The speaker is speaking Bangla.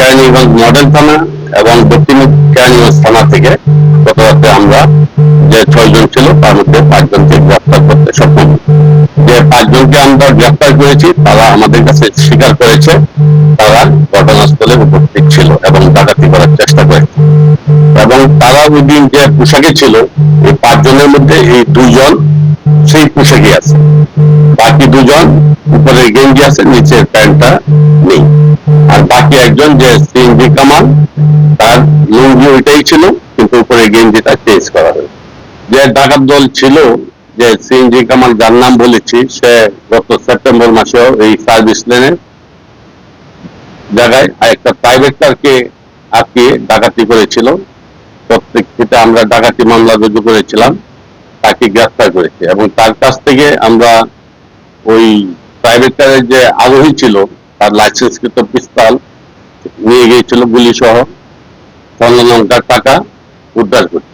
কেরানীগঞ্জ মডেল থানা এবং দক্ষিণ কেরানীগঞ্জ থানা থেকে গত রাতে আমরা যে 6 জন ছিল তার মধ্যে 5 জনকে গ্রেফতার করতে সক্ষম। যে 5 জনকে আমরা গ্রেফতার করেছি তারা আমাদের কাছে স্বীকার করেছে তারা ঘটনাস্থলে উপস্থিত ছিল এবং ডাকাতি করার চেষ্টা করেছে। এবং তারা ওই দিন যে পোশাকে ছিল এই 5 জনের মধ্যে এই 2 জন সেই পোশাকে আছে, বাকি 2 জন উপরে গেঞ্জি আছে, নিচের প্যান্টটা নেই। আর বাকি একজন যে সিএনজি কামাল তার লুঙ্গি ওইটাই ছিল কিন্তু উপরে গেঞ্জিটা চেঞ্জ করা হয়েছে। যে ডাকাত দল ছিল যে সিএনজি কামাল যার নাম বলেছি সে গত সেপ্টেম্বর মাসেও এই সার্ভিস লেনের জায়গায় একটা প্রাইভেট কারকে আটকে ডাকাতি করেছিল। প্রত্যেকটা আমরা ডাকাতি মামলা রুজু করেছিলাম, তাকে গ্রেফতার করেছি এবং তার কাছ থেকে আমরা ওই প্রাইভেট কারের যে আরোহী ছিল তার লাইসেন্সকৃত পিস্তল নিয়ে গিয়েছিল, গুলি সহ 15 লঙ্কার টাকা উদ্ধার করছে।